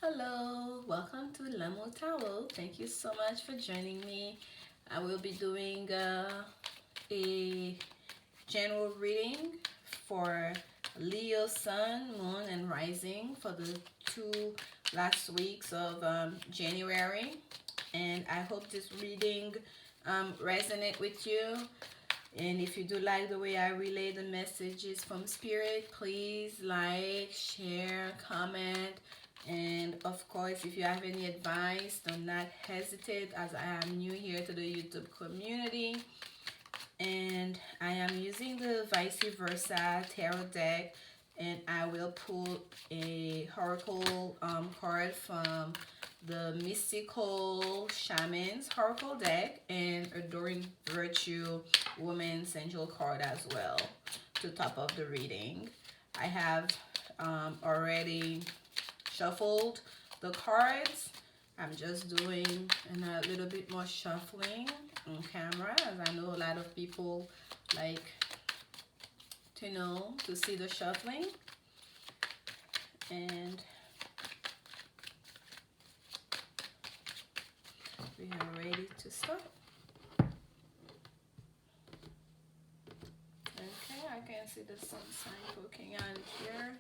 Hello, welcome to Lanmou Tarot. Thank you so much for joining me. I will be doing a general reading for Leo, Sun, Moon, and Rising for the two last weeks of January. And I hope this reading resonate with you. And if you do like the way I relay the messages from Spirit, please like, share, comment. And of course, if you have any advice, do not hesitate, as I am new here to the YouTube community. And I am using the vice versa tarot deck, and I will pull a oracle card from the mystical shamans oracle deck and adoring virtue woman's angel card as well to top of the reading. I have already shuffled the cards. I'm just doing a little bit more shuffling on camera, as I know a lot of people like to see the shuffling. And we are ready to start. Okay, I can see the sun sign poking out here.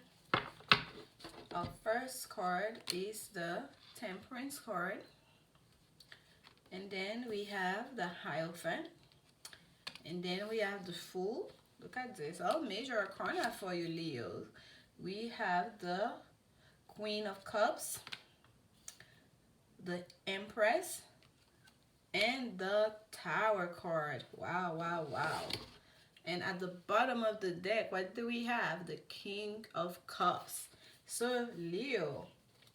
Our first card is the Temperance card. And then we have the Hierophant. And then we have the Fool. Look at this. Oh, major arcana for you, Leo. We have the Queen of Cups, the Empress, and the Tower card. Wow, wow, wow. And at the bottom of the deck, what do we have? The King of Cups. So, Leo,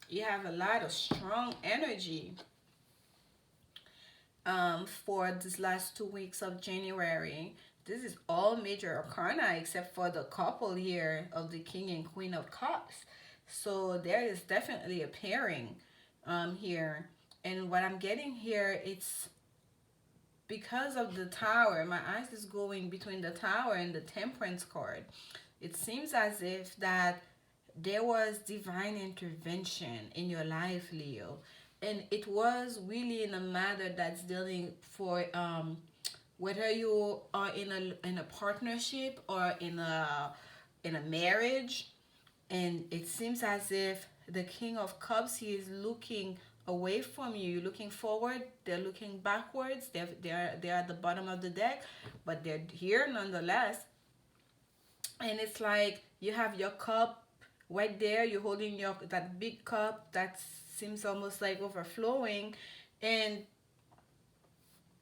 you have a lot of strong energy for this last 2 weeks of January. This is all major arcana except for the couple here of the King and Queen of Cups. So there is definitely a pairing here. And what I'm getting here, it's because of the Tower. My eyes is going between the Tower and the Temperance card. It seems as if that there was divine intervention in your life, Leo. And it was really in a matter that's dealing for whether you are in a partnership or in a marriage. And it seems as if the King of Cups, he is looking away from you. You're looking forward, they're looking backwards. They're at the bottom of the deck, but they're here nonetheless. And it's like you have your cup right there. You're holding that big cup that seems almost like overflowing,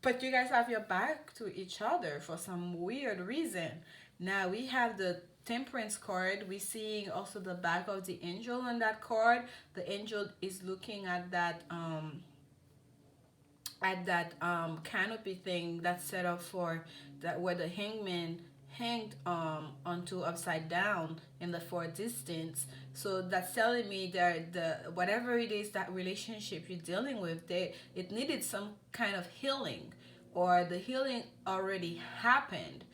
but you guys have your back to each other for some weird reason. Now we have the Temperance card. We're seeing also the back of the angel on that card. The angel is looking at that canopy thing that's set up for that, where the hangman hanged onto upside down in the far distance. So that's telling me that whatever it is, that relationship you're dealing with, it needed some kind of healing, or the healing already happened.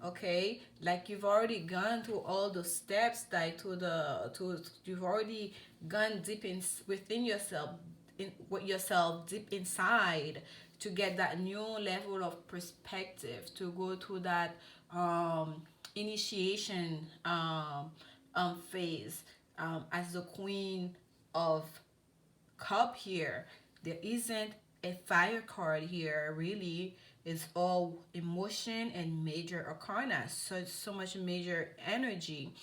Okay, like you've already gone through all the steps, like you've already gone deep within yourself, deep inside, to get that new level of perspective, to go through that initiation phase. As the Queen of Cup here, there isn't a fire card here, really. It's all emotion and major arcana, so much major energy.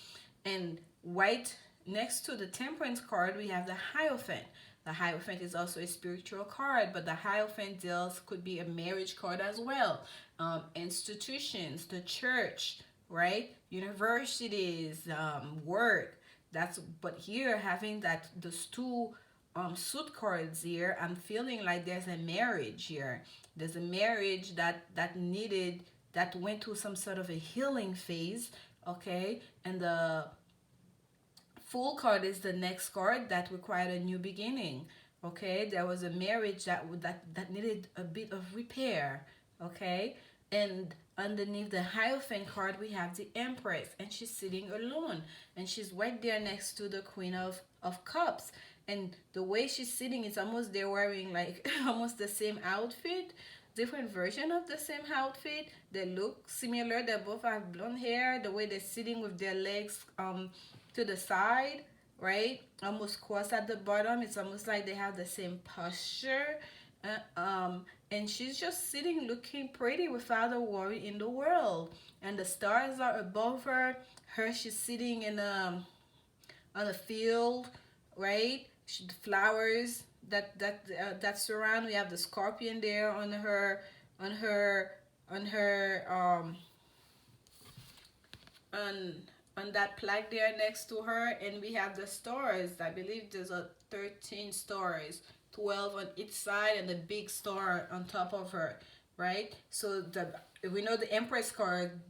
And right next to the Temperance card, we have the Hierophant. The Hierophant is also a spiritual card, but the Hierophant could be a marriage card as well. Institutions, the church, right? Universities, work. But here, having those two suit cards here, I'm feeling like there's a marriage here. There's a marriage that went through some sort of a healing phase. Okay, and the Fool card is the next card that required a new beginning. Okay, there was a marriage that needed a bit of repair. Okay, and underneath the Hierophant card, we have the Empress, and she's sitting alone, and she's right there next to the Queen of Cups. and the way she's sitting, it's almost they're wearing like almost the same outfit, different version of the same outfit. They look similar. They both have blonde hair. The way they're sitting with their legs to the side, right, almost crossed at the bottom. It's almost like they have the same posture. And she's just sitting looking pretty without a worry in the world. And the stars are above her. She's sitting in on a field, right? The flowers that surround. We have the scorpion there on her on her on on that plaque there next to her, and we have the stars. I believe there's a 13 stars, 12 on each side, and the big star on top of her, right? So the we know the Empress card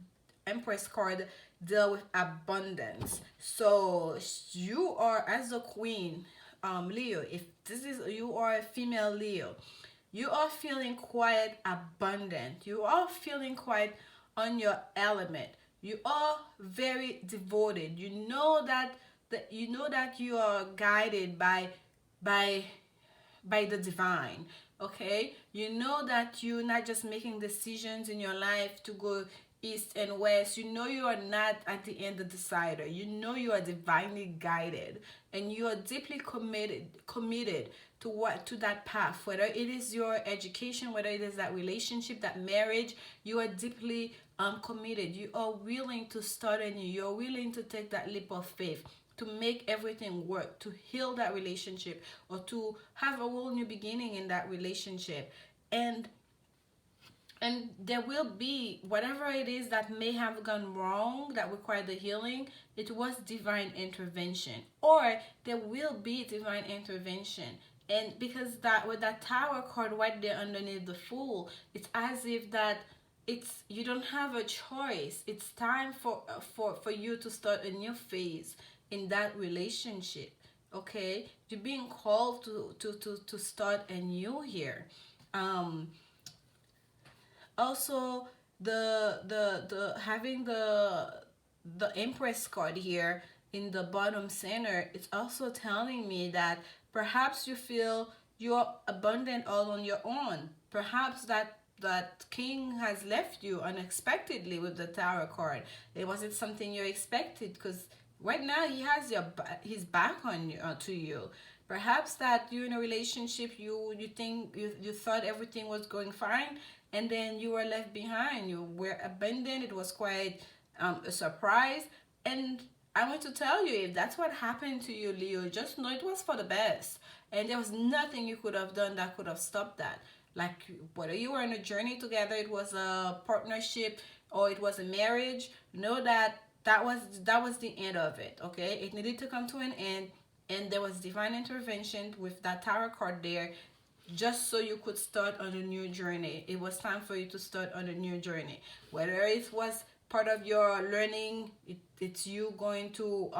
deal with abundance. So you are as a queen, Leo. If this is you are a female Leo, you are feeling quite abundant. You are feeling quite on your element. You are very devoted. You know that you are guided by by the divine. Okay, you know that you're not just making decisions in your life to go east and west. You know you are not at the end the decider. You know you are divinely guided, and you are deeply committed to that path, whether it is your education, whether it is that relationship, that marriage. You are deeply committed. You are willing to start anew. You're willing to take that leap of faith, to make everything work, to heal that relationship, or to have a whole new beginning in that relationship. And there will be whatever it is that may have gone wrong that required the healing. It was divine intervention, or there will be divine intervention. And because that with that tower card right there underneath the fool, it's as if that it's you don't have a choice. It's time for you to start a new phase in that relationship. Okay, you're being called to start anew here. um Also, the having the Empress card here in the bottom center, it's also telling me that perhaps you feel you're abundant all on your own. Perhaps that king has left you unexpectedly with the tower card. It wasn't something you expected, because right now he has his back on you, to you. Perhaps that you're in a relationship, you think you thought everything was going fine, and then you were left behind. You were abandoned. It was quite a surprise. And I want to tell you, if that's what happened to you, Leo, just know it was for the best. And there was nothing you could have done that could have stopped that. Like, whether you were on a journey together, it was a partnership, or it was a marriage, know that that was the end of it. Okay, it needed to come to an end, and there was divine intervention with that tarot card there, just so you could start on a new journey. It was time for you to start on a new journey. Whether it was part of your learning, it's you going to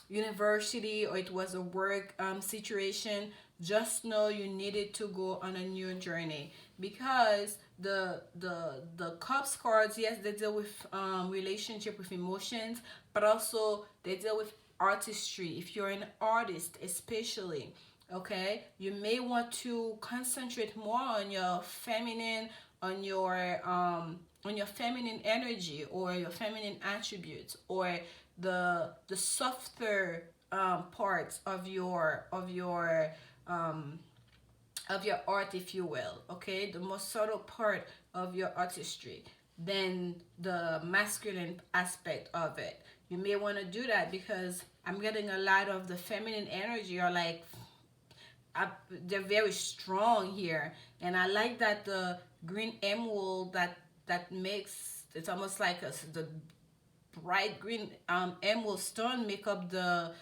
university, or it was a work situation, just know you needed to go on a new journey. Because the cups cards, yes, they deal with relationship, with emotions, but also they deal with artistry. If you're an artist, especially, okay, you may want to concentrate more on your feminine energy, or your feminine attributes, or the softer parts um of your art, if you will. Okay, the most subtle part of your artistry than the masculine aspect of it. You may want to do that, because I'm getting a lot of the feminine energy, or like they're very strong here. And I like that the green emerald that makes it's almost like the bright green emerald stone make up the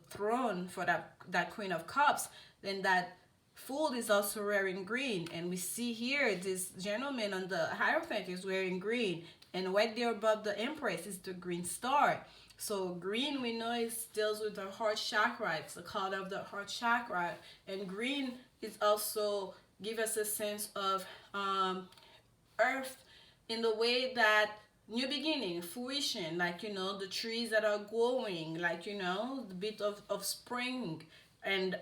throne for that Queen of Cups. Then that Fool is also wearing green, and we see here this gentleman on the Hierophant is wearing green, and right there above the Empress is the green star. So green, we know, it deals with the heart chakra. It's the color of the heart chakra, and green is also give us a sense of earth, in the way that new beginning, fruition, like, you know, the trees that are growing, like, you know, the bit of spring, and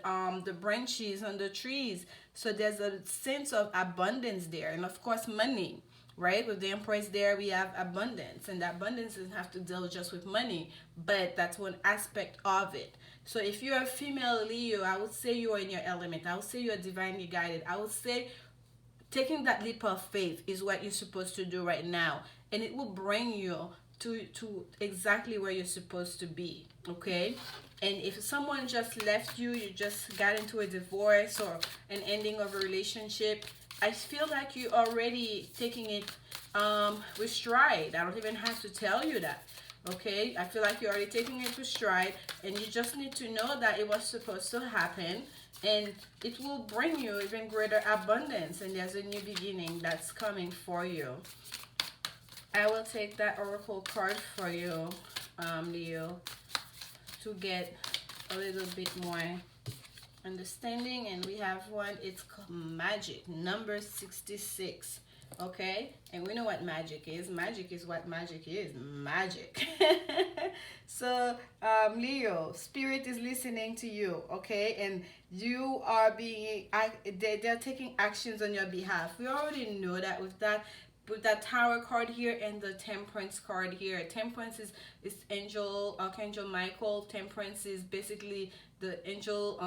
the branches on the trees. So there's a sense of abundance there, and of course money, right? With the Empress there, we have abundance, and the abundance doesn't have to deal just with money, but that's one aspect of it. So if you're a female Leo, I would say you are in your element. I would say you are divinely guided. I would say taking that leap of faith is what you're supposed to do right now, and it will bring you to exactly where you're supposed to be. Okay. And if someone just left you, you just got into a divorce or an ending of a relationship, I feel like you already taking it with stride. I don't even have to tell you that. Okay, I feel like you're already taking it with stride, and you just need to know that it was supposed to happen, and it will bring you even greater abundance, and there's a new beginning that's coming for you. I will take that oracle card for you, Leo, to get a little bit more understanding. And we have one, it's called magic, number 66. Okay, and we know what magic is. Magic is what magic is, magic. So Leo, spirit is listening to you, okay, and you are being, they're taking actions on your behalf. We already know that with that tower card here and the temperance card here. Temperance is angel, archangel Michael. Temperance is basically the angel,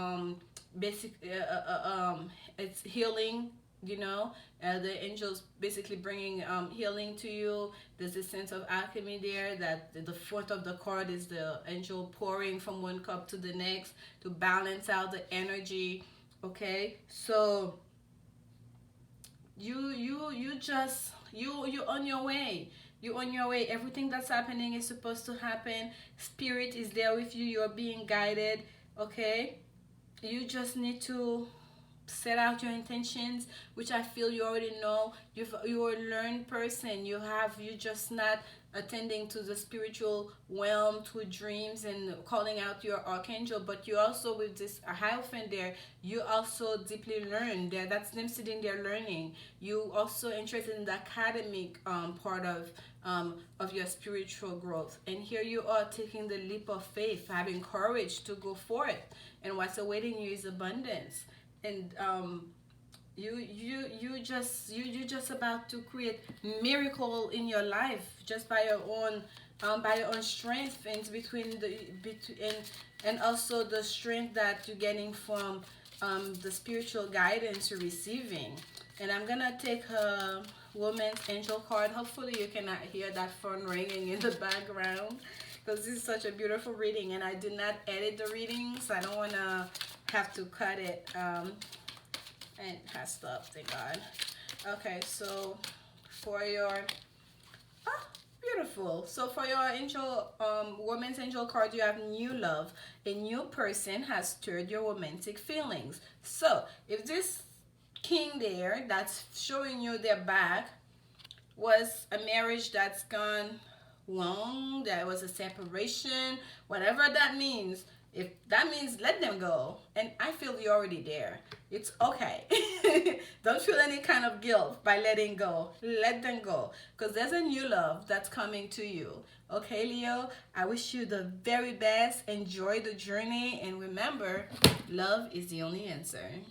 it's healing, you know. The angels basically bringing healing to you. There's a sense of alchemy there, that the fourth of the card is the angel pouring from one cup to the next to balance out the energy. Okay, so you on your way. You on your way. Everything that's happening is supposed to happen. Spirit is there with you. You're being guided. Okay, you just need to set out your intentions, which I feel you already know. You're a learned person. You just not attending to the spiritual realm through dreams and calling out your archangel, but you also, with this hierophant there, you also deeply learn there. That's them sitting there learning. You also interested in the academic part of your spiritual growth, and here you are taking the leap of faith, having courage to go forth, and what's awaiting you is abundance. And you just about to create miracle in your life just by your own strength, and and also the strength that you're getting from the spiritual guidance you're receiving. And I'm gonna take a woman's angel card. Hopefully you cannot hear that phone ringing in the background, because this is such a beautiful reading, and I did not edit the reading, so I don't want to have to cut it. And it has stopped, thank God. Okay, so for your beautiful. So for your angel, woman's angel card, you have new love. A new person has stirred your romantic feelings. So if this king there that's showing you their back was a marriage that's gone wrong, that was a separation, whatever that means, if that means let them go, and I feel you're already there. It's okay. Don't feel any kind of guilt by letting go. Let them go, because there's a new love that's coming to you. Okay, Leo, I wish you the very best. Enjoy the journey, and remember, love is the only answer.